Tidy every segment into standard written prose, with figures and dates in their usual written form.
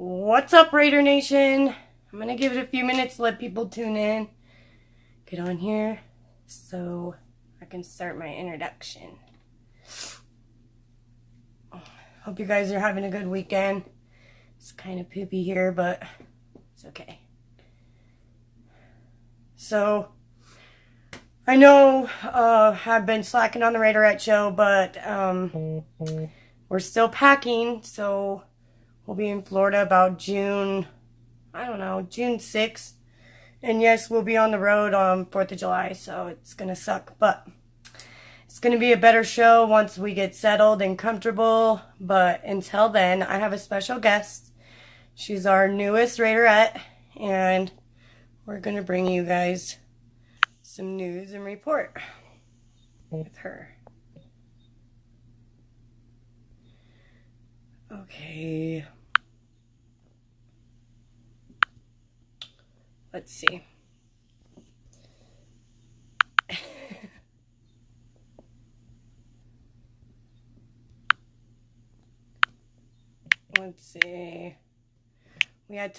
What's up, Raider Nation? I'm gonna give it a few minutes to let people tune in, get on here, so I can start my introduction. Hope you guys are having a good weekend. It's kind of poopy here, but it's okay. So, I know I've been slacking on the Raiderette show, but we're still packing, so we'll be in Florida about June 6th. And yes, we'll be on the road on 4th of July, so it's going to suck. But it's going to be a better show once we get settled and comfortable. But until then, I have a special guest. She's our newest Raiderette, and we're going to bring you guys some news and report with her. Okay. Let's see. Let's see. We had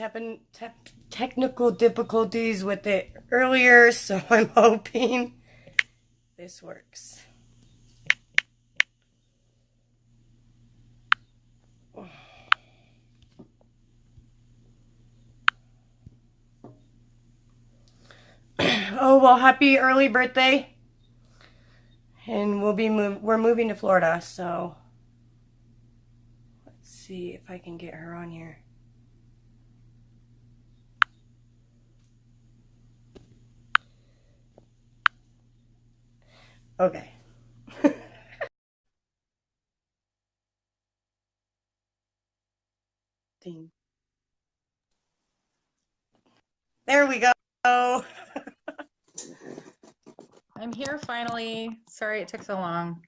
technical difficulties with it earlier, so I'm hoping this works. Oh, well, happy early birthday. And we're moving to Florida, so let's see if I can get her on here. Okay. Ding. There we go. I'm here finally. Sorry it took so long.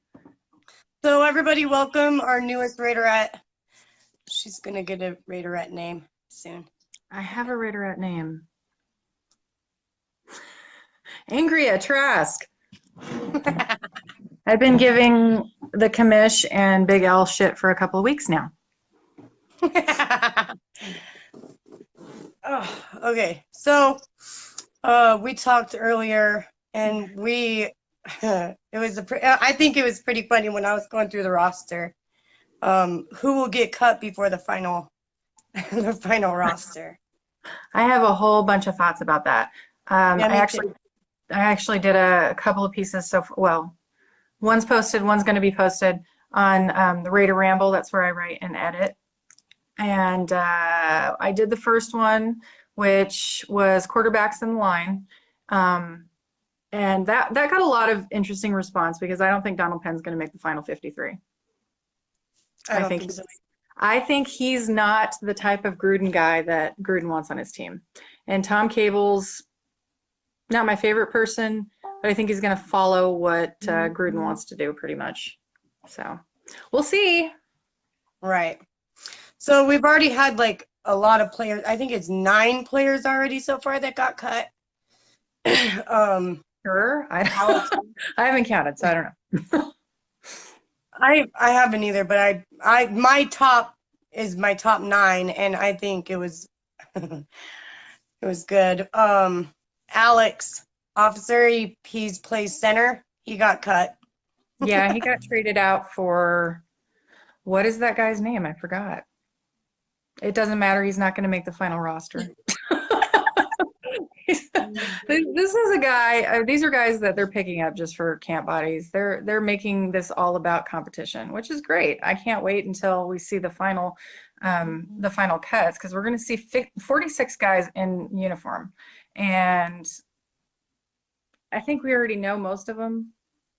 So everybody welcome our newest Raiderette. She's going to get a Raiderette name soon. I have a Raiderette name. Angria, Trask. I've been giving the commish and Big L shit for a couple of weeks now. Oh, okay. So we talked earlier, and I think it was pretty funny when I was going through the roster. Who will get cut before the final roster? I have a whole bunch of thoughts about that. Yeah, I actually did a couple of pieces. So, well, one's posted, one's going to be posted on the Raider Ramble. That's where I write and edit. And I did the first one, which was quarterbacks in the line. And that got a lot of interesting response because I don't think Donald Penn's going to make the final 53. I don't think so. I think he's not the type of Gruden guy that Gruden wants on his team. And Tom Cable's not my favorite person, but I think he's going to follow what Gruden wants to do pretty much. So we'll see. Right. So we've already had like a lot of players. I think it's 9 players already so far that got cut. Sure. I haven't counted, so I don't know. I haven't either, but my top is my top 9, and I think it was it was good. Alex, officer, he's plays center. He got cut. Yeah, he got traded out for, what is that guy's name? I forgot. It doesn't matter. He's not going to make the final roster. This is a guy, these are guys that they're picking up just for camp bodies. They're making this all about competition, which is great. I can't wait until we see the final cuts, because we're going to see 46 guys in uniform. And I think we already know most of them.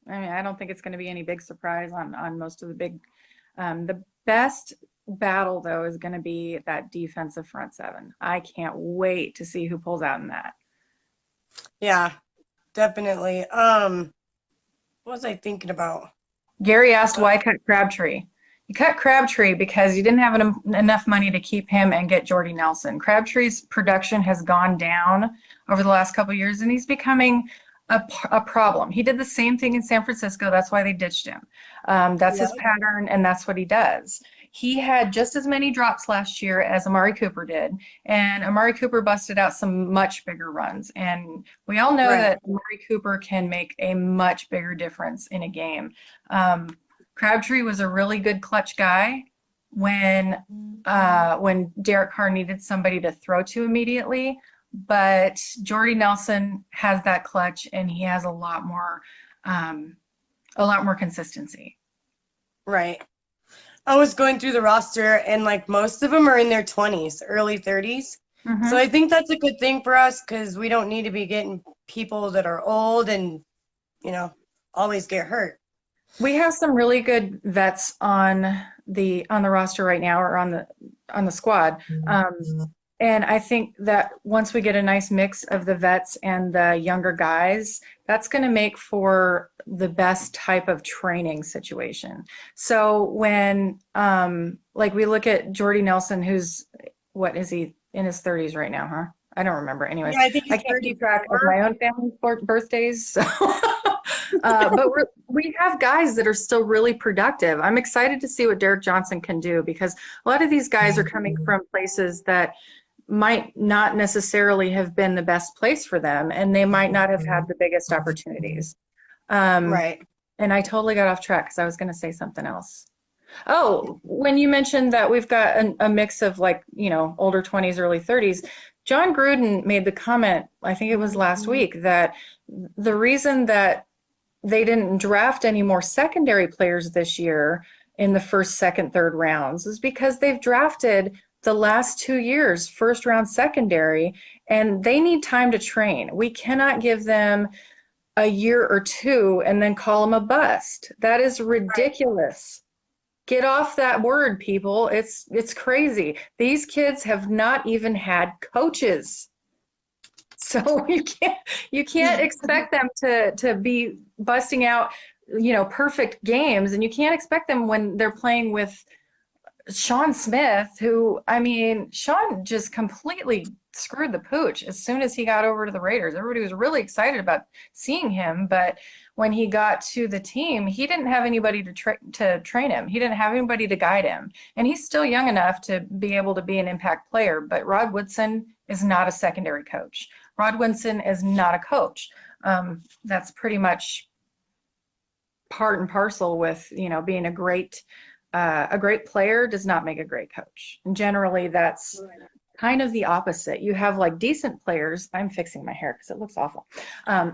I mean, I don't think it's going to be any big surprise on most of the big. The best battle, though, is going to be that defensive front 7. I can't wait to see who pulls out in that. Yeah, definitely. What was I thinking about? Gary asked why cut Crabtree. You cut Crabtree because you didn't have enough money to keep him and get Jordy Nelson. Crabtree's production has gone down over the last couple of years, and he's becoming a problem. He did the same thing in San Francisco. That's why they ditched him. That's his pattern, and that's what he does. He had just as many drops last year as Amari Cooper did, and Amari Cooper busted out some much bigger runs. And we all know Right. that Amari Cooper can make a much bigger difference in a game. Crabtree was a really good clutch guy when Derek Carr needed somebody to throw to immediately. But Jordy Nelson has that clutch, and he has a lot more consistency. Right. I was going through the roster, and like most of them are in their 20s, early 30s. So Hmm. I think that's a good thing for us because we don't need to be getting people that are old and, you know, always get hurt. We have some really good vets on the roster right now, or on the squad. And I think that once we get a nice mix of the vets and the younger guys, that's going to make for the best type of training situation. So when, like we look at Jordy Nelson, who's, what is he, in his 30s right now, huh? I don't remember. Anyways, Yeah, I think I he's can't keep track of 34. my own family's birthdays. So. But we have guys that are still really productive. I'm excited to see what Derek Johnson can do, because a lot of these guys are coming from places that might not necessarily have been the best place for them, and they might not have had the biggest opportunities. Um, Right. and I totally got off track because I was going to say something else. Oh, when you mentioned that we've got a mix of, like, older 20s, early 30s, John Gruden made the comment, I think it was last week, that the reason that they didn't draft any more secondary players this year in the first, second, third rounds is because they've drafted the last 2 years first round secondary, and they need time to train. We cannot give them a year or two and then call them a bust. That is Right. ridiculous. Get off that word, people. It's crazy. These kids have not even had coaches. So you can't expect them to be busting out, perfect games, and you can't expect them when they're playing with Sean Smith, who, I mean, Sean just completely screwed the pooch as soon as he got over to the Raiders. Everybody was really excited about seeing him, but when he got to the team, he didn't have anybody to train him. He didn't have anybody to guide him, and he's still young enough to be able to be an impact player. But Rod Woodson is not a secondary coach. Rod Woodson is not a coach. That's pretty much part and parcel with, being a great player does not make a great coach. And generally that's kind of the opposite. You have like decent players. I'm fixing my hair because it looks awful. So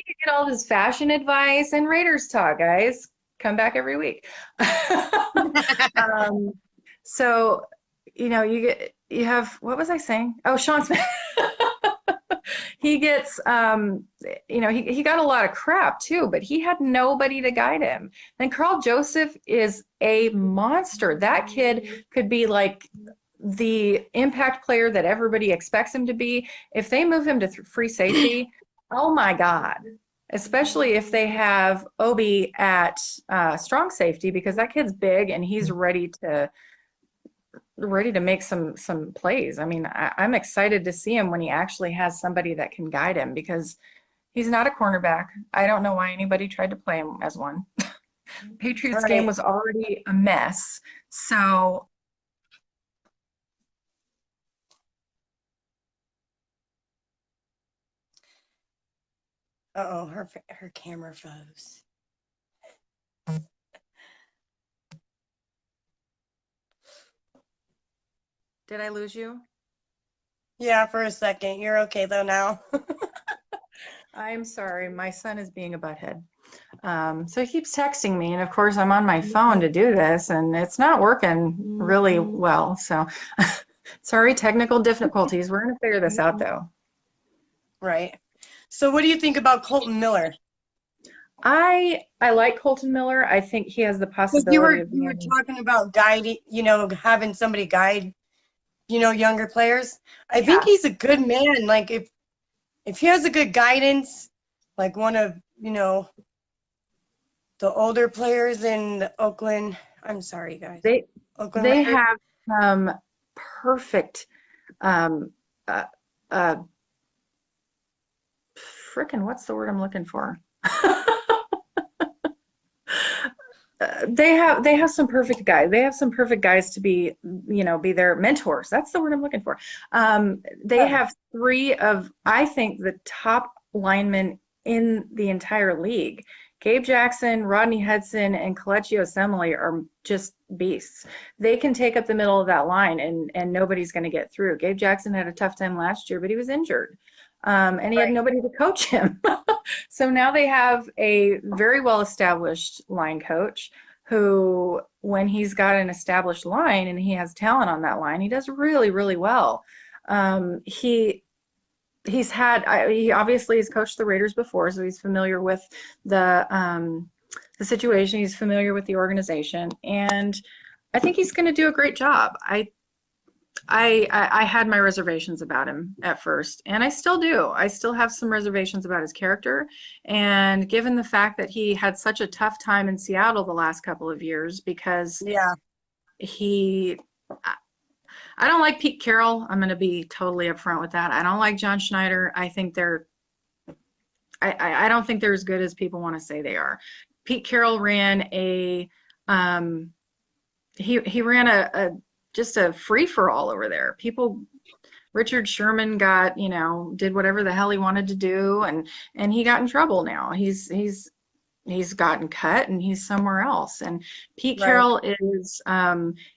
you get all this fashion advice and Raiders talk, guys. Come back every week. um, so, you have, what was I saying? Oh, Sean Smith. He gets, he got a lot of crap too, but he had nobody to guide him. And Carl Joseph is a monster. That kid could be like the impact player that everybody expects him to be. If they move him to free safety, oh my God. Especially if they have Obi at strong safety, because that kid's big and he's ready to make some plays. I mean, I'm excited to see him when he actually has somebody that can guide him, because he's not a cornerback. I don't know why anybody tried to play him as one. Patriots game Right. was already a mess. So, Uh-oh, her camera froze. did I lose you? Yeah, for a second. You're okay though now. I'm sorry. My son is being a butthead. So he keeps texting me, and of course I'm on my phone to do this, and it's not working really well. So sorry, technical difficulties. We're gonna figure this out though. Right. So what do you think about Colton Miller? I like Colton Miller. I think he has the Because you possibility were of you were being, talking about guiding, having somebody guide, younger players. I think yeah. he's a good man. Like if he has a good guidance, like one of, the older players in the Oakland, I'm sorry guys, They Oakland they Raiders. have perfect um uh, uh frickin' what's the word I'm looking for? they have some perfect guys. They have some perfect guys to be, be their mentors. That's the word I'm looking for. They Yeah. have three of, I think, the top linemen in the entire league. Gabe Jackson, Rodney Hudson, and Kelechi Osemele are just beasts. They can take up the middle of that line, and nobody's going to get through. Gabe Jackson had a tough time last year, but he was injured, and he had Right. nobody to coach him. So now they have a very well established line coach who, when he's got an established line and he has talent on that line, he does really, really well. He he obviously has coached the Raiders before, so he's familiar with the situation. He's familiar with the organization, and I think he's going to do a great job. I had my reservations about him at first, and I still do. I still have some reservations about his character. And given the fact that he had such a tough time in Seattle the last couple of years because Yeah. he, I don't like Pete Carroll. I'm going to be totally upfront with that. I don't like John Schneider. I don't think they're as good as people want to say they are. Pete Carroll ran um, he ran a just a free for all over there. Richard Sherman got, did whatever the hell he wanted to do, and he got in trouble now. He's gotten cut and he's somewhere else. And Pete Right. Carroll is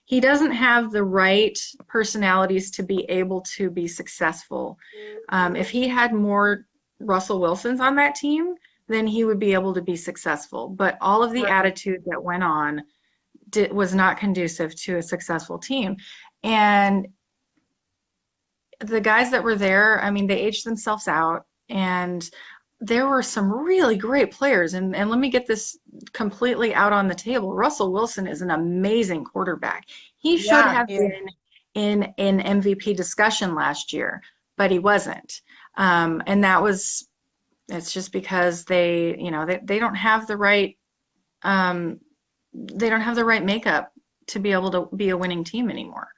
he doesn't have the right personalities to be able to be successful. If he had more Russell Wilsons on that team, then he would be able to be successful. But all of the Right. attitude that went on was not conducive to a successful team. And the guys that were there, I mean, they aged themselves out, and there were some really great players. And let me get this completely out on the table. Russell Wilson is an amazing quarterback. He should Yeah. have Yeah. been in an MVP discussion last year, but he wasn't. And it's just because they don't have the right um, they don't have the right makeup to be able to be a winning team anymore.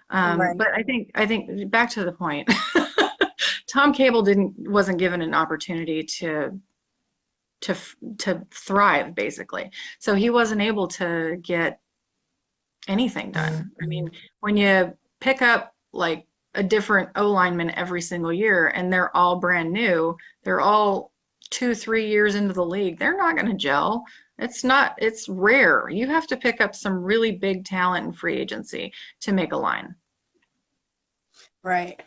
Right. But I think back to the point, Tom Cable wasn't given an opportunity to to thrive basically. So he wasn't able to get anything done. I mean, when you pick up like a different O lineman every single year and they're all brand new, they're all 2, 3 years into the league, they're not going to gel. It's rare. You have to pick up some really big talent in free agency to make a line. Right.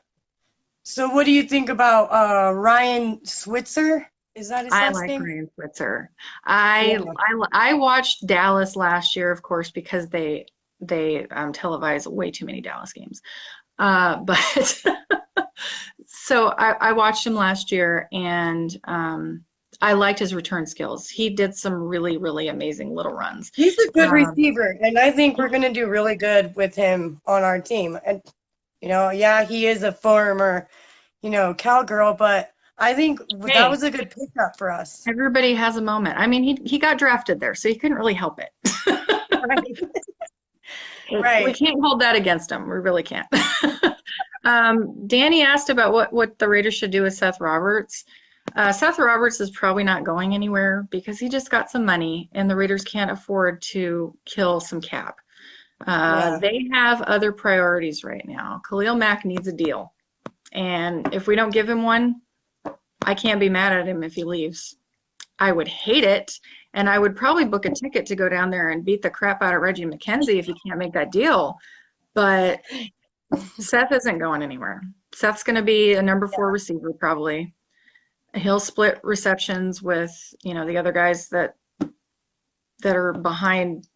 So what do you think about Ryan Switzer? Is that his I last like name? Ryan Switzer. Yeah. I watched Dallas last year, of course, because they televise way too many Dallas games. But so I watched him last year, and I liked his return skills. He did some really, really amazing little runs. He's a good Um, receiver, and I think we're going to do really good with him on our team. And, yeah, he is a former, cowgirl, but I think that hey, was a good pickup for us. everybody has a moment. I mean, he got drafted there, so he couldn't really help it. Right. We Right. can't hold that against him. We really can't. Danny asked about what the Raiders should do with Seth Roberts. Seth Roberts is probably not going anywhere because he just got some money and the Raiders can't afford to kill some cap. Yeah. They have other priorities right now. Khalil Mack needs a deal. And if we don't give him one, I can't be mad at him if he leaves. I would hate it. And I would probably book a ticket to go down there and beat the crap out of Reggie McKenzie if he can't make that deal. But Seth isn't going anywhere. Seth's going to be a number 4 receiver probably. He'll split receptions with, the other guys that are behind.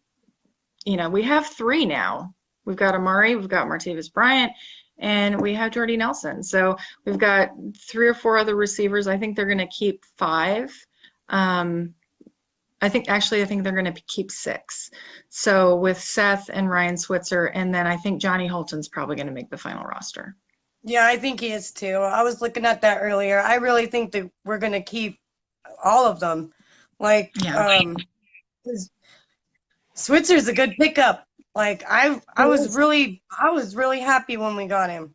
We have 3 now. We've got Amari, we've got Martavis Bryant, and we have Jordy Nelson. So we've got 3 or 4 other receivers. I think they're going to keep 5. I think they're going to keep 6. So with Seth and Ryan Switzer, and then I think Johnny Holton's probably going to make the final roster. Yeah, I think he is too. I was looking at that earlier. I really think that we're going to keep all of them. Like, Yeah. 'cause Switzer's a good pickup. Like, I was really happy when we got him.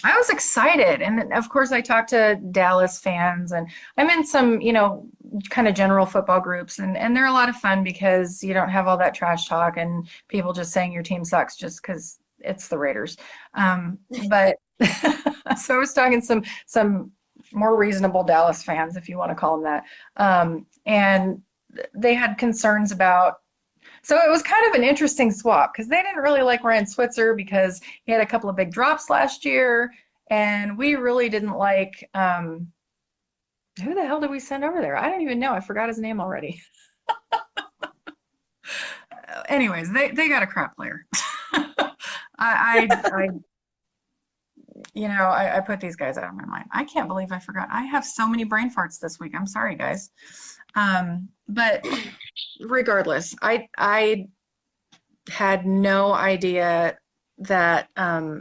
I was excited. And of course, I talked to Dallas fans, and I'm in some, kind of general football groups, and they're a lot of fun because you don't have all that trash talk and people just saying your team sucks just because it's the Raiders. But so I was talking to some more reasonable Dallas fans, if you want to call them that, and they had concerns about. So it was kind of an interesting swap because they didn't really like Ryan Switzer because he had a couple of big drops last year, and we really didn't like. Who the hell did we send over there? I don't even know. I forgot his name already. Anyways, they got a crap player. I I put these guys out of my mind. I can't believe I forgot. I have so many brain farts this week. I'm sorry, guys. But regardless, I had no idea that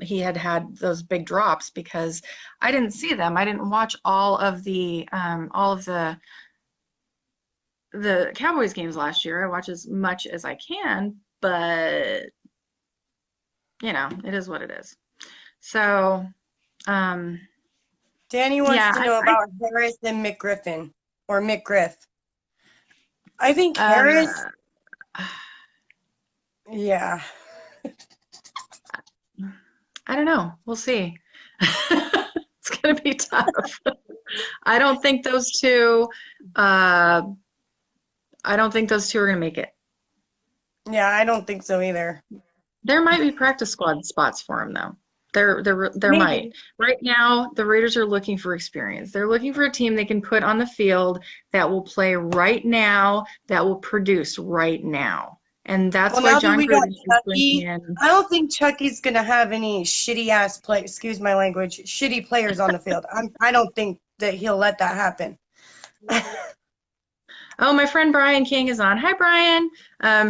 he had those big drops because I didn't see them. I didn't watch all of the Cowboys games last year. I watch as much as I can, but it is what it is. So, Danny wants yeah, to know about Harris and McGriffin or McGriff. I think Harris, yeah. I don't know. We'll see. It's going to be tough. I don't think those two. I don't think those two are going to make it. Yeah, I don't think so either. There might be practice squad spots for him though. There Maybe. might. Right now, the Raiders are looking for experience. They're looking for a team they can put on the field that will play right now, that will produce right now. And that's Well, why now that John we got Gruden is bringing Chucky, in. I don't think Chucky's gonna have any shitty ass play. Excuse my language. Shitty players on the field. I don't think that he'll let that happen. Oh, my friend Brian King is on. Hi, Brian.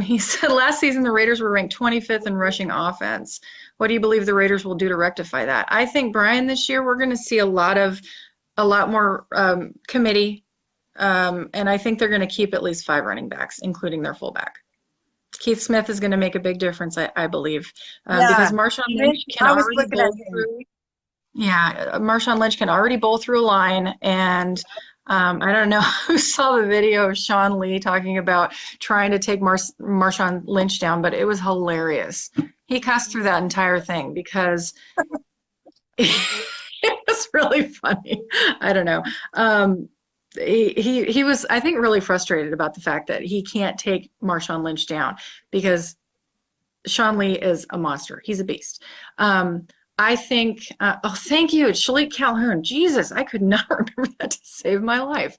He said last season the Raiders were ranked 25th in rushing offense. What do you believe the Raiders will do to rectify that? I think, Brian, this year we're going to see a lot more committee, and I think they're going to keep at least 5 running backs, including their fullback. Keith Smith is going to make a big difference, I believe, because Marshawn Lynch can already bowl through. Yeah, Marshawn Lynch can already bowl through a line, and I don't know who saw the video of Sean Lee talking about trying to take Marshawn Lynch down, but it was hilarious. He cussed through that entire thing because it was really funny. I don't know. He was, I think, really frustrated about the fact that he can't take Marshawn Lynch down because Sean Lee is a monster. He's a beast. I think, oh, thank you. It's Shalik Calhoun. Jesus, I could not remember that to save my life.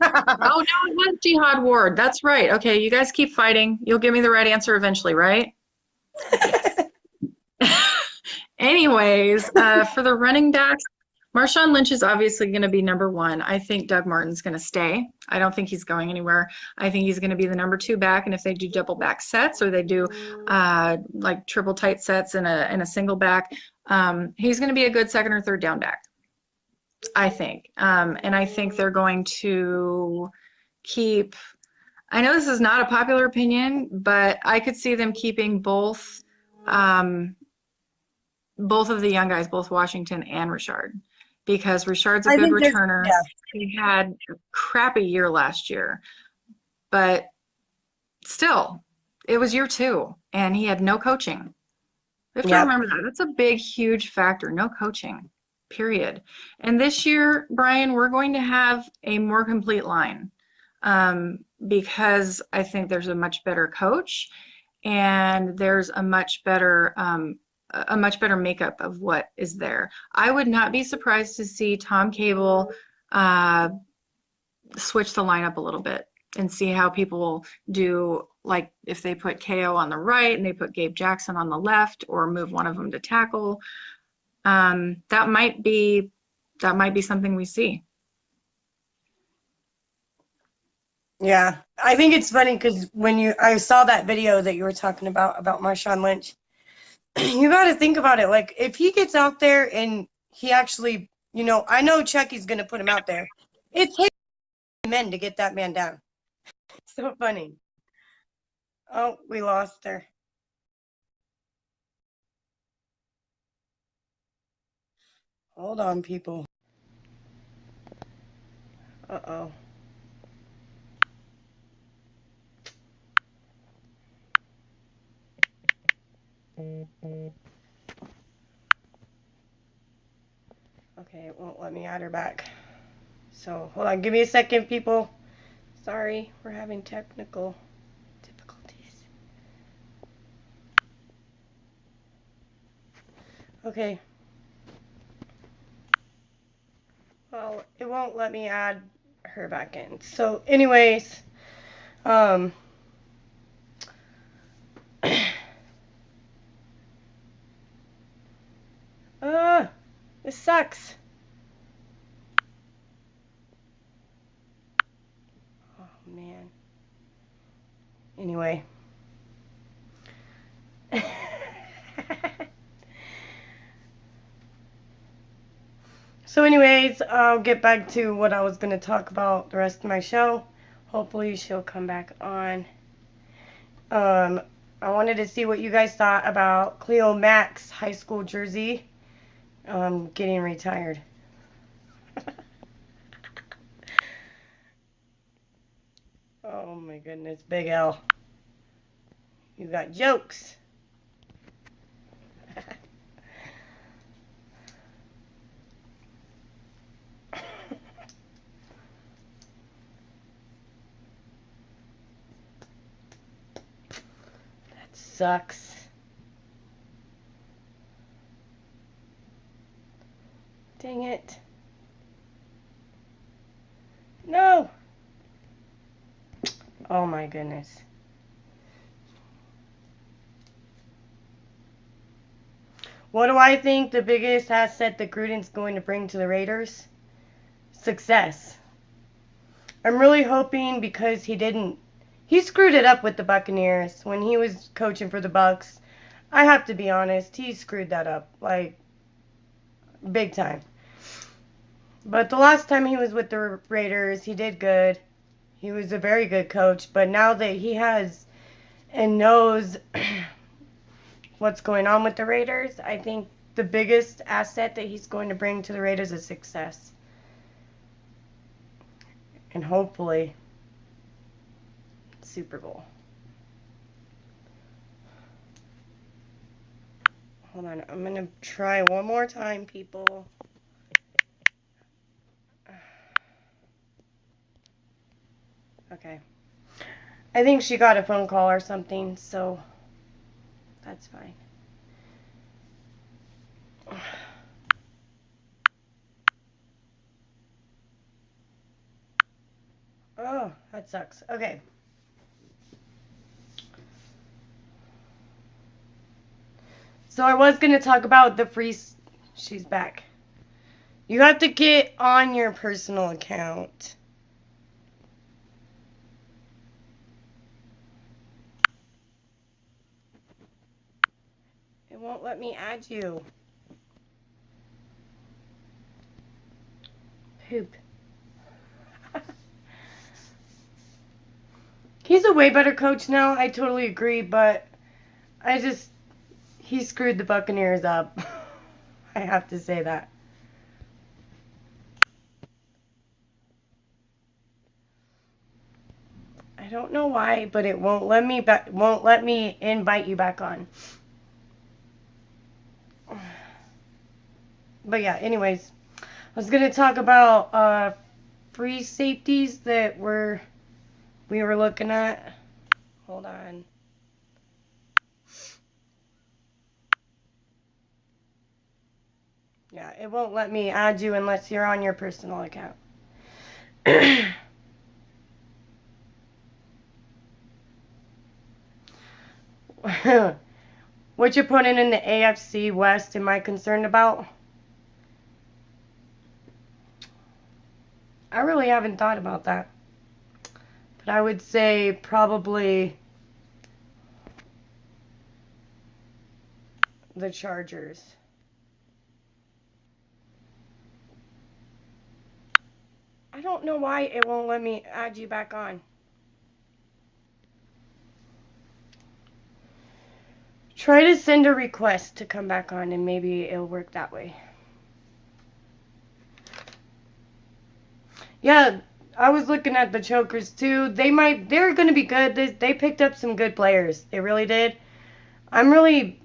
Oh, no, it was Jihad Ward. That's right. Okay, you guys keep fighting. You'll give me the right answer eventually, right? Anyways, for the running backs, Marshawn Lynch is obviously going to be number 1. I think Doug Martin's going to stay. I don't think he's going anywhere. I think he's going to be the number 2 back, and if they do double back sets or they do like triple tight sets and a single back, he's going to be a good second or third down back, I think. And I think they're going to keep, I know this is not a popular opinion, but I could see them keeping both of the young guys, both Washington and Richard, because Richard's a good returner. Yeah. He had a crappy year last year, but still, it was year 2, and he had no coaching. We have to remember that. That's a big, huge factor. No coaching, period. And this year, Brian, we're going to have a more complete line because I think there's a much better coach and there's a much better makeup of what is there. I would not be surprised to see Tom Cable switch the lineup a little bit and see how people do, like if they put KO on the right and they put Gabe Jackson on the left or move one of them to tackle. That might be something we see. Yeah, I think it's funny because I saw that video that you were talking about Marshawn Lynch, you got to think about it. Like, if he gets out there and he actually, I know Chucky's going to put him out there. It takes men to get that man down. So funny. Oh, we lost her. Hold on, people. Uh-oh. Okay, it won't let me add her back. So, hold on. Give me a second, people. Sorry, we're having technical difficulties. Okay. Well, it won't let me add her back in. So, anyways, this sucks. Oh, man. Anyway. So anyways, I'll get back to what I was going to talk about the rest of my show. Hopefully she'll come back on. I wanted to see what you guys thought about Cleo Mack's high school jersey getting retired. Oh my goodness, Big L. You got jokes. That sucks. Dang it. No. Oh my goodness. What do I think the biggest asset that Gruden's going to bring to the Raiders? Success. I'm really hoping because he screwed it up with the Buccaneers when he was coaching for the Bucs. I have to be honest, he screwed that up, like, big time. But the last time he was with the Raiders, he did good. He was a very good coach, but now that he has and knows what's going on with the Raiders, I think the biggest asset that he's going to bring to the Raiders is success. And hopefully, Super Bowl. Hold on, I'm going to try one more time, people. Okay. I think she got a phone call or something, so that's fine. Oh, that sucks. Okay. So I was going to talk about the free... She's back. You have to get on your personal account. It won't let me add you. Poop. He's a way better coach now, I totally agree, but he screwed the Buccaneers up. I have to say that. I don't know why, but it won't let me invite you back on. But yeah, anyways, I was gonna talk about free safeties that we were looking at. Hold on. Yeah, it won't let me add you unless you're on your personal account. What you're putting in the AFC West am I concerned about? I really haven't thought about that. But I would say probably the Chargers. I don't know why it won't let me add you back on. Try to send a request to come back on and maybe it'll work that way. Yeah, I was looking at the Chokers too. They're going to be good. They picked up some good players. They really did. I'm really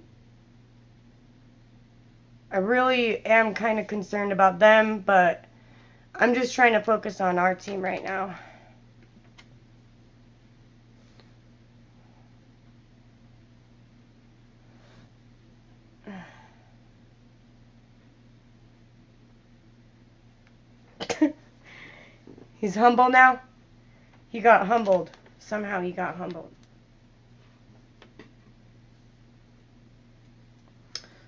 I really am kind of concerned about them, but I'm just trying to focus on our team right now. He's humble now. He got humbled. Somehow he got humbled.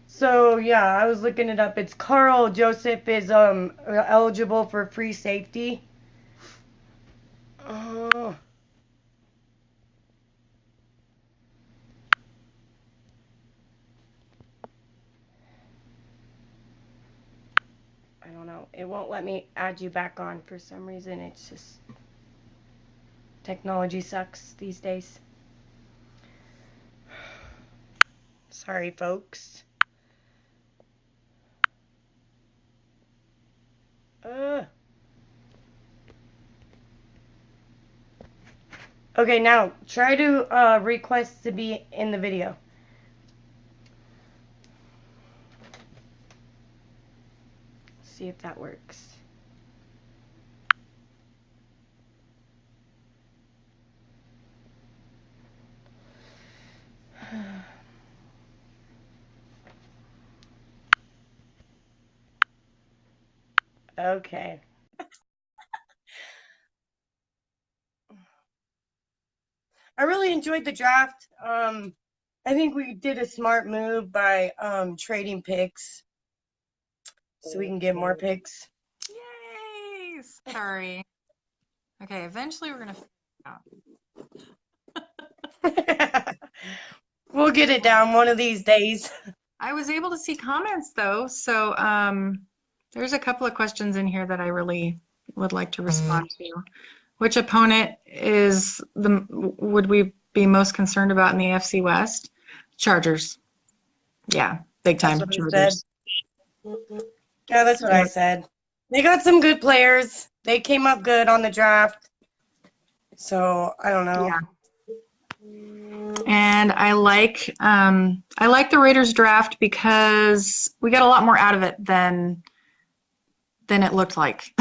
So yeah, I was looking it up. It's Carl Joseph is eligible for free safety. Oh. I don't know. It won't let me add you back on for some reason. It's just technology sucks these days. Sorry, folks. Okay, now try to request to be in the video. See if that works. Okay. I really enjoyed the draft. I think we did a smart move by trading picks so we can get more picks. Yay! Sorry. Okay, eventually we're gonna figure it out. We'll get it down one of these days. I was able to see comments though, so there's a couple of questions in here that I really would like to respond to. Which opponent would we be most concerned about in the AFC West? Chargers. Yeah, big time That's what Chargers. I said. Yeah, that's what I said. They got some good players. They came up good on the draft. So I don't know. Yeah. And I like the Raiders draft because we got a lot more out of it than it looked like.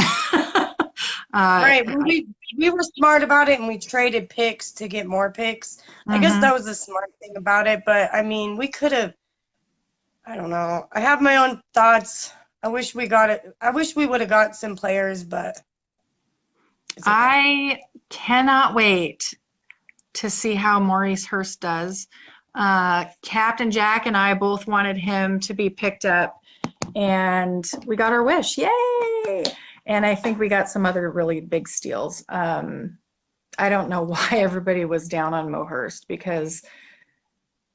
Right. We were smart about it and we traded picks to get more picks. I guess that was the smart thing about it, but I mean, we could have, I don't know. I have my own thoughts. I wish we got it. I wish we would have got some players, but it's okay. I cannot wait to see how Maurice Hurst does. Captain Jack and I both wanted him to be picked up, and we got our wish. Yay! And I think we got some other really big steals. I don't know why everybody was down on Mo Hurst because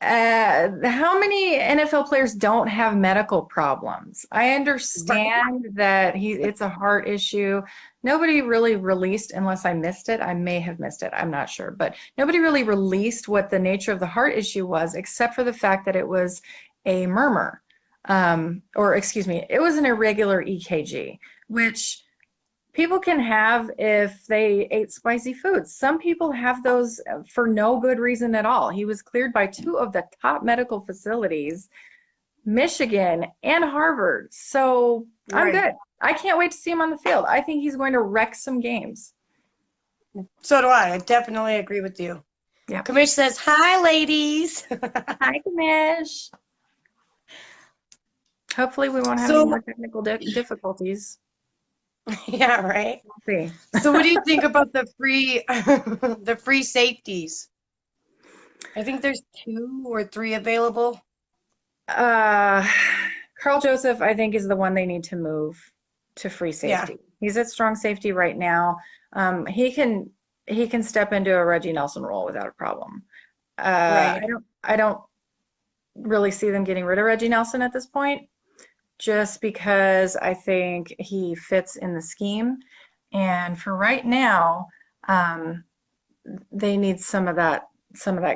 how many NFL players don't have medical problems? I understand that it's a heart issue. Nobody really released, unless I missed it. I may have missed it. I'm not sure. But nobody really released what the nature of the heart issue was, except for the fact that it was a murmur. Or excuse me, it was an irregular EKG, which people can have if they ate spicy foods. Some people have those for no good reason at all. He was cleared by 2 of the top medical facilities, Michigan and Harvard. So I'm good. I can't wait to see him on the field. I think he's going to wreck some games. So do I. I definitely agree with you. Yeah. Kamish says, hi, ladies. Hi, Kamish. Hopefully we won't have any more technical difficulties. Yeah, right. We'll see. So what do you think about the free safeties? I think there's 2 or 3 available. Carl Joseph, I think, is the one they need to move to free safety. Yeah. He's at strong safety right now. He can step into a Reggie Nelson role without a problem. Right. I don't really see them getting rid of Reggie Nelson at this point, just because I think he fits in the scheme. And for right now, they need some of that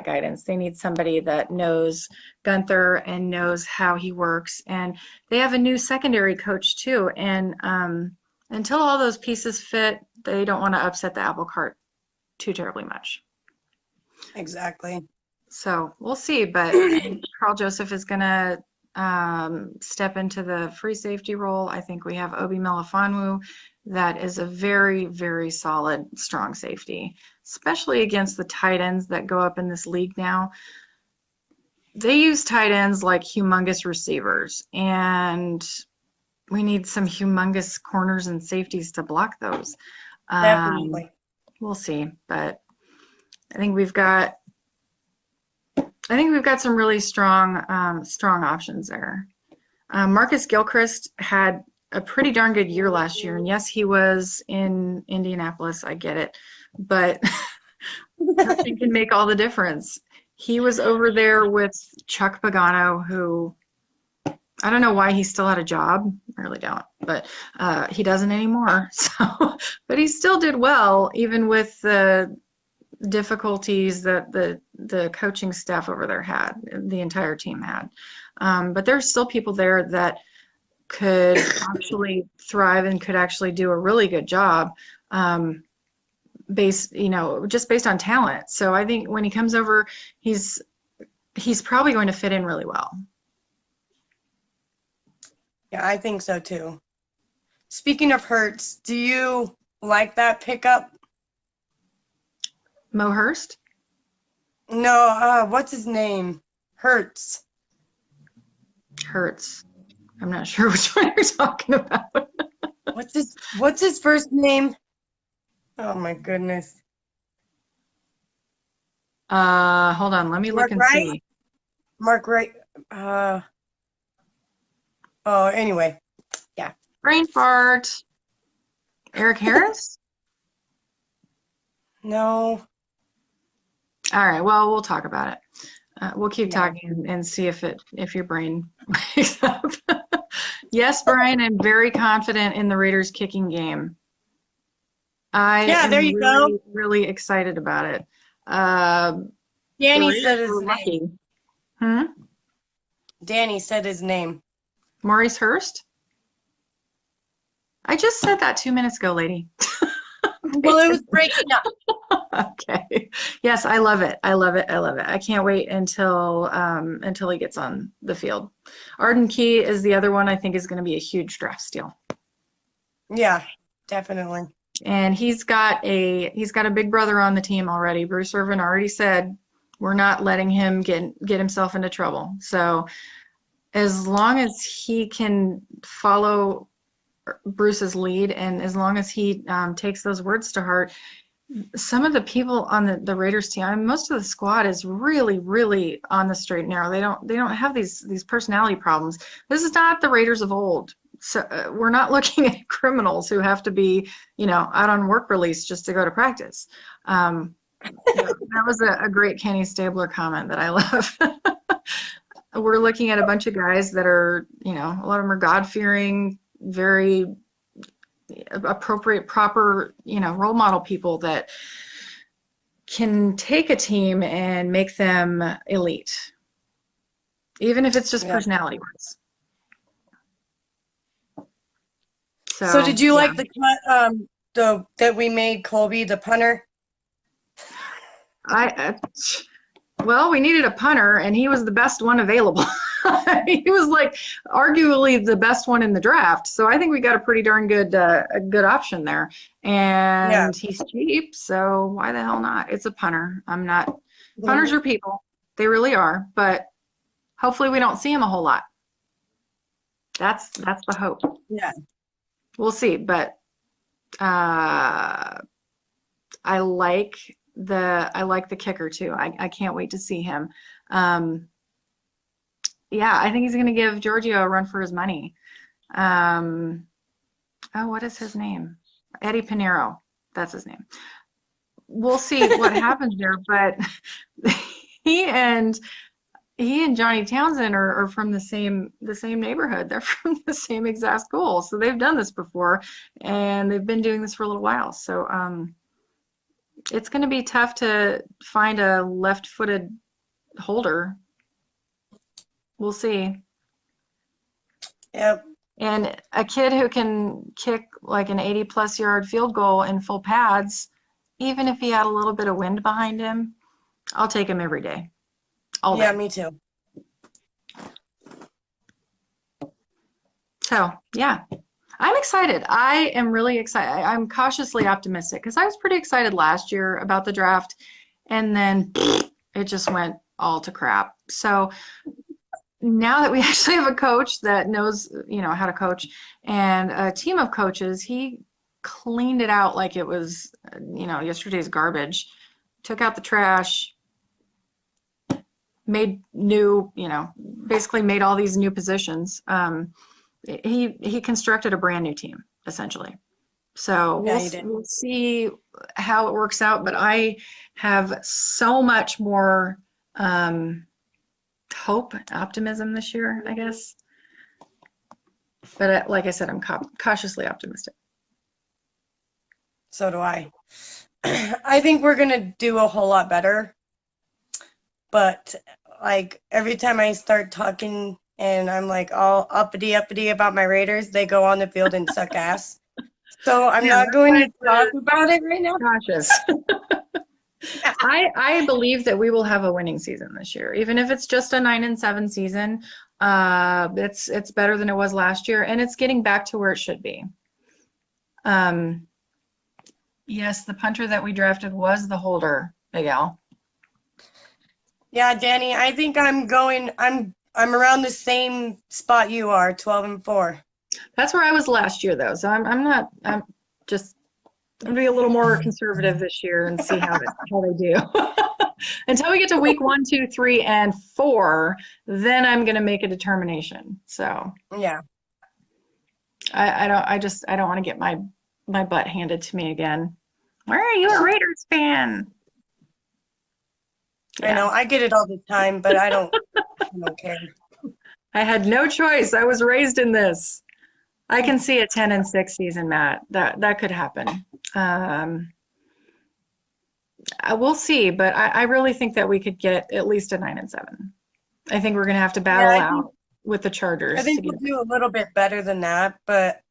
guidance. They need somebody that knows Gunther and knows how he works. And they have a new secondary coach too. And until all those pieces fit, they don't want to upset the apple cart too terribly much. Exactly. So we'll see. But Carl Joseph is going to step into the free safety role. I think we have Obi Melifonwu. That is a very, very solid, strong safety, especially against the tight ends that go up in this league now. They use tight ends like humongous receivers, and we need some humongous corners and safeties to block those. Definitely. We'll see, but I think we've got some really strong options there. Marcus Gilchrist had a pretty darn good year last year, and yes, he was in Indianapolis. I get it, but coaching can make all the difference. He was over there with Chuck Pagano, who I don't know why he still had a job. I really don't, but he doesn't anymore. So, but he still did well, even with the difficulties that the coaching staff over there had, the entire team had. But there's still people there that could actually thrive and could actually do a really good job, just based on talent. So I think when he comes over, he's probably going to fit in really well. Yeah, I think so too. Speaking of Hurts, do you like that pickup? Mo Hurst? No, what's his name? Hurts. Hurts. I'm not sure which one you're talking about. What's his first name? Oh my goodness. Hold on, let me look and see. Mark Wright. Anyway. Yeah. Brain fart. Eric Harris? No. All right, well, we'll talk about it. We'll keep talking and see if your brain wakes up. Yes, Brian, I'm very confident in the Raiders kicking game. I am there you go. Really excited about it. Danny said his name. Danny said his name. Maurice Hurst? I just said that 2 minutes ago, lady. Well, it was breaking up. Okay. Yes, I love it. I love it. I love it. I can't wait until he gets on the field. Arden Key is the other one I think is going to be a huge draft steal. Yeah, definitely. And he's got a big brother on the team already. Bruce Irvin already said we're not letting him get himself into trouble. So as long as he can follow Bruce's lead, and as long as he takes those words to heart, some of the people on the Raiders team, I mean, most of the squad is really, really on the straight and narrow. They don't have these personality problems. This is not the Raiders of old. So we're not looking at criminals who have to be, out on work release just to go to practice. That was a great Kenny Stabler comment that I love. We're looking at a bunch of guys that are, a lot of them are God-fearing, very appropriate, proper, role model people that can take a team and make them elite, even if it's just personality-wise. So did you like the cut that we made Colby the punter? Well, we needed a punter, and he was the best one available. He was like arguably the best one in the draft. So I think we got a pretty darn good option there. And he's cheap, so why the hell not? It's a punter. Punters are people. They really are. But hopefully we don't see him a whole lot. That's the hope. Yeah. We'll see. But I like the kicker too. I can't wait to see him. I think he's going to give Giorgio a run for his money. What is his name? Eddie Pinheiro. That's his name. We'll see what happens there, but he and Johnny Townsend are from the same neighborhood. They're from the same exact school. So they've done this before, and they've been doing this for a little while. So it's going to be tough to find a left-footed holder. We'll see. Yep. And a kid who can kick like an 80-plus yard field goal in full pads, even if he had a little bit of wind behind him, I'll take him every day. All day. Me too. So, yeah, I'm excited. I am really excited. I'm cautiously optimistic because I was pretty excited last year about the draft, and then it just went all to crap. So now that we actually have a coach that knows, how to coach and a team of coaches, he cleaned it out like it was, yesterday's garbage, took out the trash, made new, basically made all these new positions. He constructed a brand new team, essentially. So Yeah, you did. we'll see how it works out, but I have so much more hope and optimism this year, I guess. But like I said, I'm cautiously optimistic. So do I. I think we're gonna do a whole lot better. But like every time I start talking and I'm like all uppity about my Raiders, they go on the field and suck ass. So I'm Yeah, not that's going why to talk about it right now. cautious. I believe that we will have a winning season this year, even if it's just a 9-7 season. It's better than it was last year, and it's getting back to where it should be. Yes, the punter that we drafted was the holder, Big Al. Yeah, Danny, I think I'm around the same spot you are, 12-4. That's where I was last year, though. So I'm just I'm gonna be a little more conservative this year and see how they do. Until we get to week 1, 2, 3, and 4, then I'm gonna make a determination. So Yeah. I don't want to get my butt handed to me again. Where are you a Raiders fan? I know, I get it all the time, but I don't care. I had no choice. I was raised in this. I can see a 10-6 season, Matt. That could happen. We'll see, but I really think that we could get at least a 9-7. I think we're gonna have to battle out with the Chargers. I think we'll do a little bit better than that, but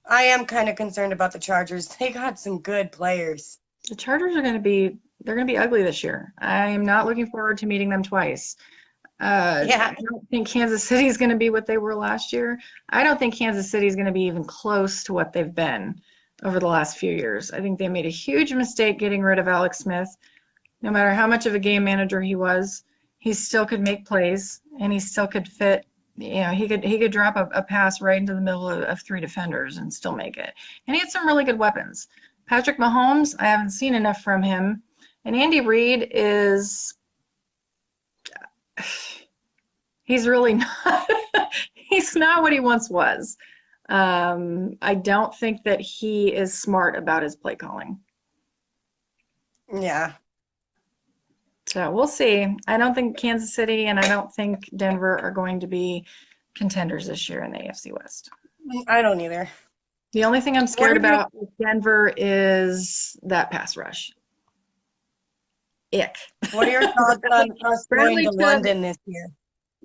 I am kind of concerned about the Chargers. They got some good players. The Chargers are gonna be ugly this year. I am not looking forward to meeting them twice. Yeah. I don't think Kansas City is going to be what they were last year. I don't think Kansas City is going to be even close to what they've been over the last few years. I think they made a huge mistake getting rid of Alex Smith. No matter how much of a game manager he was, he still could make plays and he still could fit. He could drop a pass right into the middle of 3 defenders and still make it. And he had some really good weapons. Patrick Mahomes, I haven't seen enough from him. And Andy Reid he's really not he's not what he once was. I don't think that he is smart about his play calling. Yeah. So we'll see. I don't think Kansas City and I don't think Denver are going to be contenders this year in the AFC West. I don't either. The only thing I'm scared about with Denver is that pass rush. Ick. What are your thoughts on us going to London this year?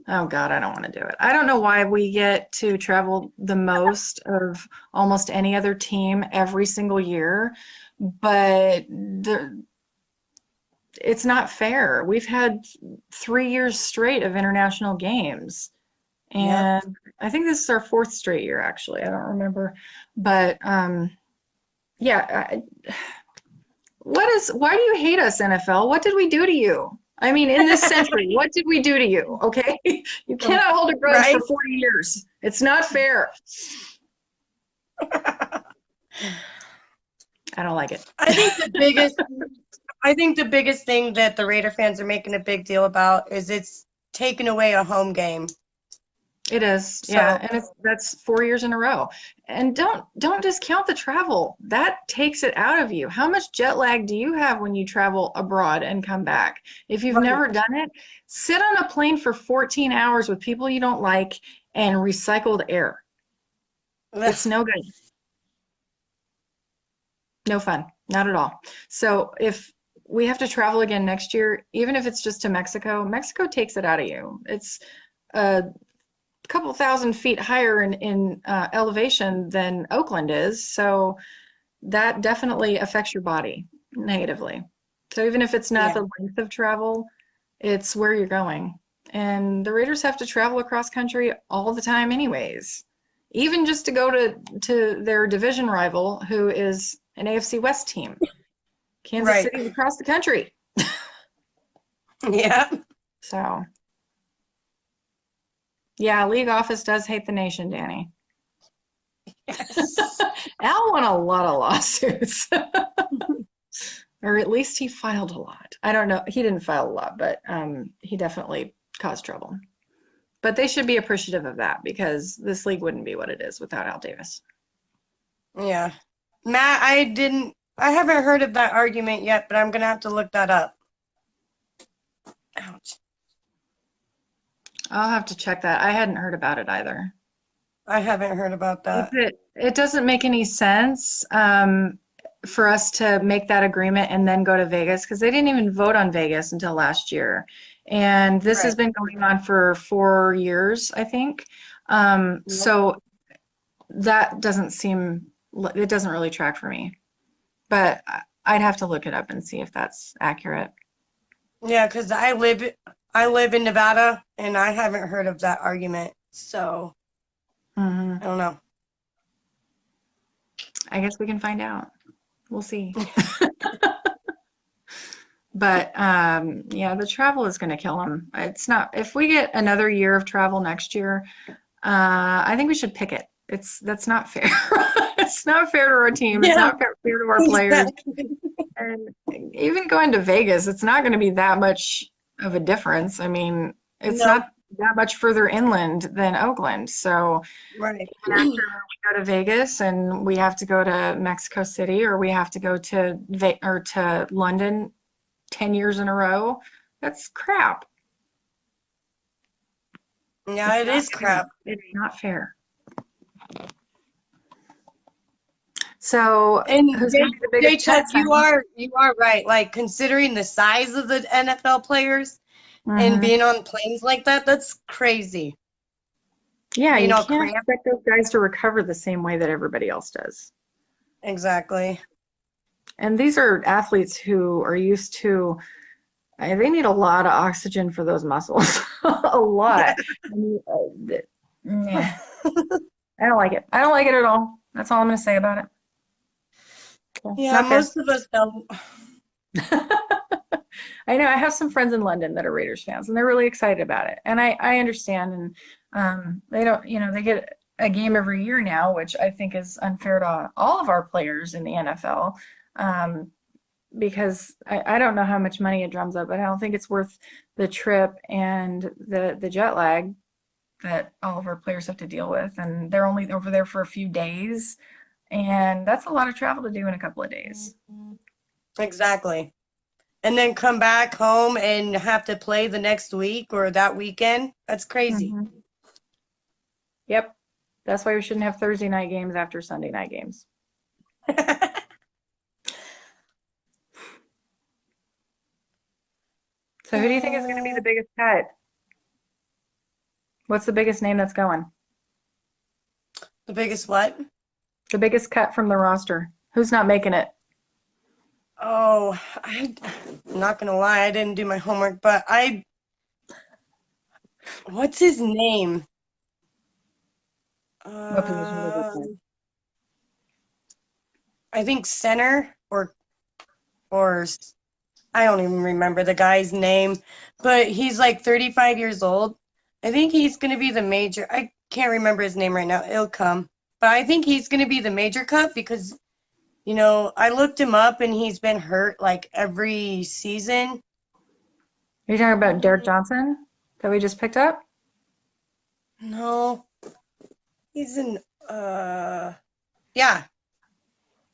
Oh God, I don't want to do it. I don't know why we get to travel the most of almost any other team every single year, but it's not fair. We've had 3 years straight of international games, and I think this is our 4th straight year, actually. I don't remember, but yeah. Why do you hate us, NFL? What did we do to you? I mean, in this century, what did we do to you? Okay? You cannot hold a grudge for 40 years. It's not fair. I don't like it. I think the biggest thing that the Raider fans are making a big deal about is it's taking away a home game. It is, yeah, and that's 4 years in a row. And don't discount the travel. That takes it out of you. How much jet lag do you have when you travel abroad and come back? If you've never done it, sit on a plane for 14 hours with people you don't like and recycled air. It's no good. No fun, not at all. So if we have to travel again next year, even if it's just to Mexico, Mexico takes it out of you. It's couple thousand feet higher in elevation than Oakland is, so that definitely affects your body negatively. So even if it's not the length of travel, it's where you're going. And the Raiders have to travel across country all the time anyways. even just to go to their division rival, who is an AFC West team. Kansas Right. City's across the country. Yeah. So, yeah, league office does hate the nation, Danny. Al won a lot of lawsuits. Or at least he filed a lot. I don't know. He didn't file a lot, but he definitely caused trouble. But they should be appreciative of that because this league wouldn't be what it is without Al Davis. Yeah. Matt, I haven't heard of that argument yet, but I'm going to have to look that up. Ouch. I'll have to check that. I hadn't heard about it either. I haven't heard about that. It doesn't make any sense for us to make that agreement and then go to Vegas because they didn't even vote on Vegas until last year. And this has been going on for 4 years, I think. So that doesn't it doesn't really track for me. But I'd have to look it up and see if that's accurate. Yeah, because I live in Nevada, and I haven't heard of that argument. So, I don't know. I guess we can find out. We'll see. But yeah, the travel is going to kill them. It's not, if we get another year of travel next year, I think we should pick it. That's not fair. It's not fair to our team. It's not fair to our players. And even going to Vegas, it's not going to be that much of a difference. I mean, it's not that much further inland than Oakland. So Right. even after we go to Vegas and we have to go to Mexico City or we have to go to London 10 years in a row, that's crap. Yeah, it is crap. It's not fair. So, And who's going to be the biggest Chuck, bet? you are right. Like, considering the size of the NFL players and being on planes like that, that's crazy. Yeah, you you know, can't expect those guys to recover the same way that everybody else does. Exactly. And these are athletes who are used to, they need a lot of oxygen for those muscles. A lot. Yeah. I don't like it. I don't like it at all. That's all I'm going to say about it. Yeah, most of us don't. I know. I have some friends in London that are Raiders fans, and they're really excited about it. And I understand. And they don't, they get a game every year now, which I think is unfair to all of our players in the NFL. Because I don't know how much money it drums up, but I don't think it's worth the trip and the jet lag that all of our players have to deal with. And they're only over there for a few days. And that's a lot of travel to do in a couple of days. Exactly. And then come back home and have to play the next week or that weekend. That's crazy. Yep. That's why we shouldn't have Thursday night games after Sunday night games. So who do you think is going to be the biggest cut? What's the biggest name that's going? The biggest what? The biggest cut from the roster. Who's not making it? Oh, I'm not going to lie. I didn't do my homework, but what's his name? What position was he playing? I think center or I don't even remember the guy's name, but he's like 35 years old. I think he's going to be the major. I can't remember his name right now. It'll come. But I think he's going to be the major cut because, I looked him up and he's been hurt like every season. Are you talking about Derek Johnson that we just picked up? No. He's in, yeah.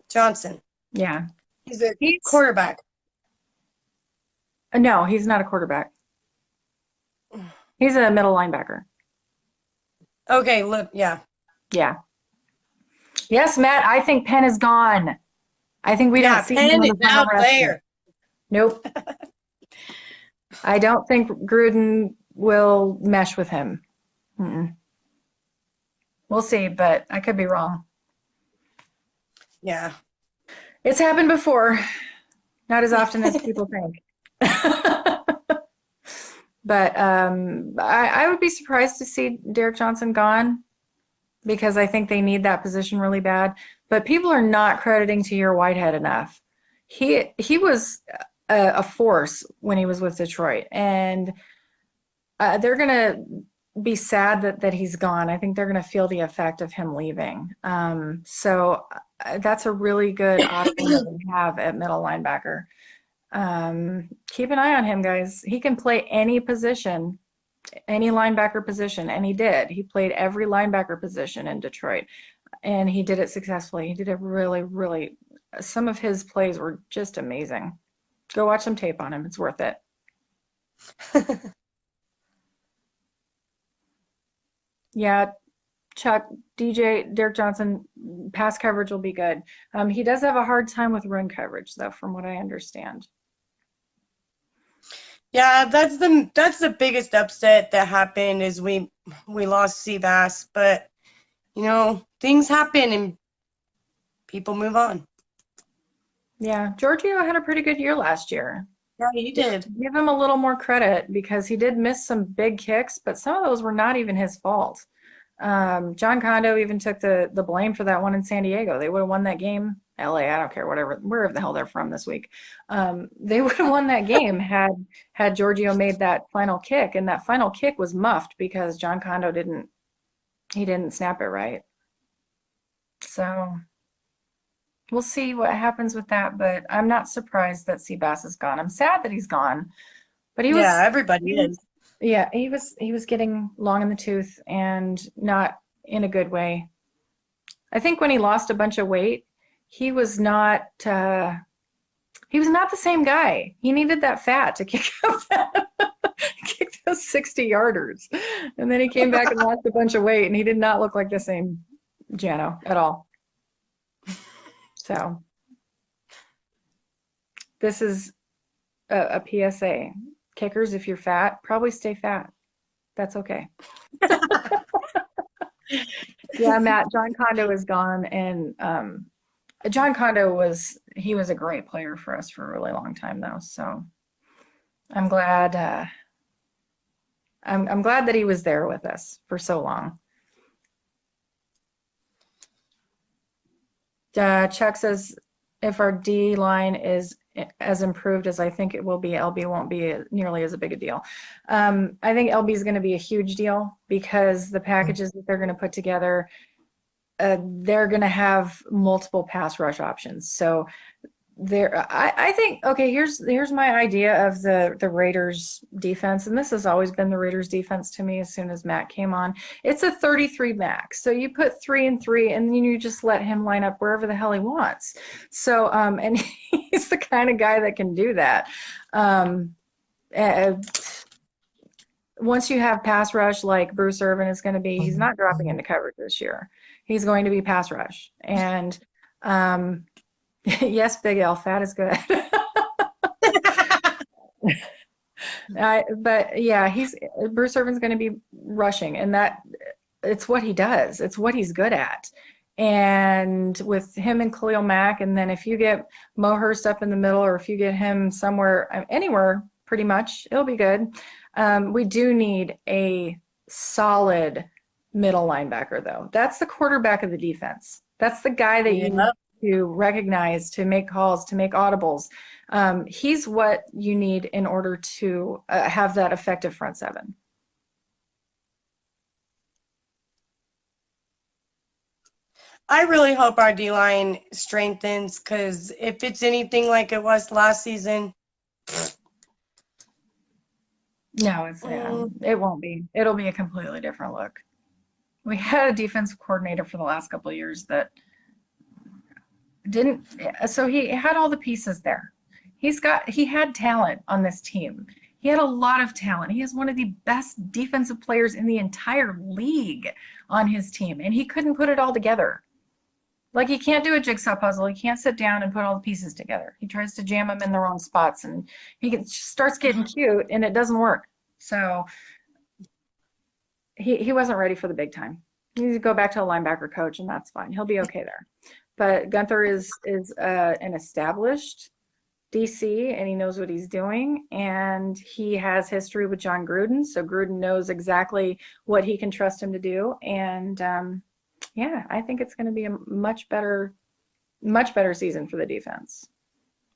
Johnson. Yeah. He's a quarterback. No, he's not a quarterback. He's a middle linebacker. Okay, look, yeah. Yeah. Yes, Matt, I think Penn is gone. I think we don't see him Penn on is the final out roster. there. Nope. I don't think Gruden will mesh with him. We'll see, but I could be wrong. Yeah. It's happened before. Not as often as people think. But I would be surprised to see Derek Johnson gone. because I think they need that position really bad. But people are not crediting Tahir Whitehead enough. He was a force when he was with Detroit, and they're gonna be sad that he's gone. I think they're gonna feel the effect of him leaving. That's a really good option that we have at middle linebacker. Keep an eye on him, guys. He can play any position, any linebacker position, and he did. He played every linebacker position in Detroit, and he did it successfully. He did it really, really. Some of his plays were just amazing. Go watch some tape on him. It's worth it. Yeah, Chuck, DJ, Derek Johnson, pass coverage will be good. He does have a hard time with run coverage, though, from what I understand. Yeah, that's the biggest upset that happened is we lost Seabass, but things happen and people move on. Yeah, Giorgio had a pretty good year last year. Yeah, he did. Give him a little more credit because he did miss some big kicks, but some of those were not even his fault. John Condo even took the blame for that one in San Diego. They would have won that game. LA, I don't care, whatever, wherever the hell they're from this week. They would have won that game had Giorgio made that final kick, and that final kick was muffed because John Condo didn't snap it right. So we'll see what happens with that, but I'm not surprised that Seabass is gone. I'm sad that he's gone, but Yeah, everybody is. Yeah, he was getting long in the tooth and not in a good way. I think when he lost a bunch of weight, he was not the same guy. He needed that fat to kick kick those 60-yarders. And then he came back and lost a bunch of weight, and he did not look like the same Jano at all. So this is a PSA. Kickers, if you're fat, probably stay fat. That's okay. Yeah, Matt, John Condo is gone, and John Condo was a great player for us for a really long time though. So I'm glad I'm glad that he was there with us for so long. Chuck says if our D line is as improved as I think it will be, LB won't be nearly as a big a deal. I think LB is going to be a huge deal because the packages that they're going to put together, they're going to have multiple pass rush options. So I think, okay, here's my idea of the Raiders defense, and this has always been the Raiders defense to me as soon as Matt came on. It's a 33 max. So you put 3 and 3 and then you just let him line up wherever the hell he wants. So and he's the kind of guy that can do that. Once you have pass rush like Bruce Irvin is going to be, he's not dropping into coverage this year. He's going to be pass rush. And yes, Big L, fat is good. But yeah, Bruce Irvin's going to be rushing, and it's what he does. It's what he's good at. And with him and Khalil Mack, and then if you get Mo Hurst up in the middle, or if you get him somewhere, anywhere, pretty much, it'll be good. We do need a solid middle linebacker, though. That's the quarterback of the defense. That's the guy that you need to recognize, to make calls, to make audibles. He's what you need in order to have that effective front seven. I really hope our D-line strengthens, because if it's anything like it was last season, no, it won't be. It'll be a completely different look. We had a defensive coordinator for the last couple of years that didn't, so he had all the pieces there. He had talent on this team. He had a lot of talent. He is one of the best defensive players in the entire league on his team, and he couldn't put it all together. Like, he can't do a jigsaw puzzle. He can't sit down and put all the pieces together. He tries to jam them in the wrong spots, and starts getting cute, and it doesn't work. So he wasn't ready for the big time. He needs to go back to a linebacker coach, and that's fine. He'll be okay there. But Gunther is an established DC, and he knows what he's doing, and he has history with John Gruden, so Gruden knows exactly what he can trust him to do, and Yeah, I think it's going to be a much better season for the defense.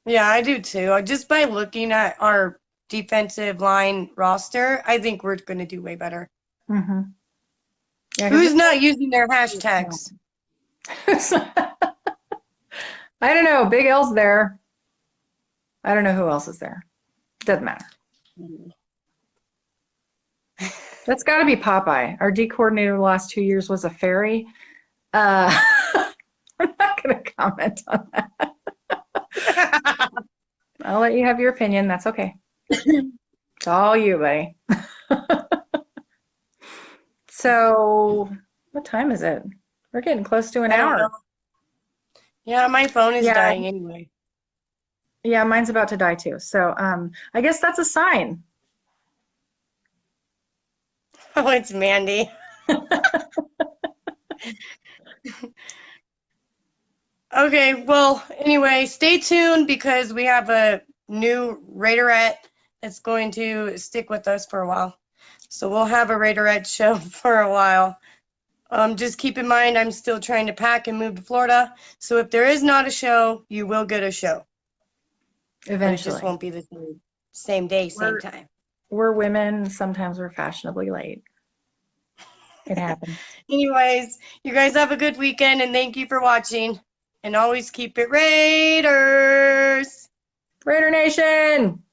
Yeah, I do too. Just by looking at our defensive line roster, I think we're going to do way better. Mm-hmm. Yeah, Who's not using their hashtags? I don't know. Big L's there. I don't know who else is there. Doesn't matter. That's got to be Popeye. Our D coordinator the last 2 years was a fairy. Uh, I'm not going to comment on that. I'll let you have your opinion. That's okay. It's all you, buddy. So, what time is it? We're getting close to an I don't hour. know. Yeah, my phone is Yeah. dying anyway. Yeah, mine's about to die too. So, I guess that's a sign. Oh, it's Mandy. Okay, well, anyway, stay tuned because we have a new Raiderette that's going to stick with us for a while. So we'll have a Raiderette show for a while. Just keep in mind, I'm still trying to pack and move to Florida. So if there is not a show, you will get a show. But it Eventually. just won't be the same day, same We're- time. We're women. Sometimes we're fashionably late. It happens. Anyways, you guys have a good weekend and thank you for watching. And always keep it Raiders. Raider Nation!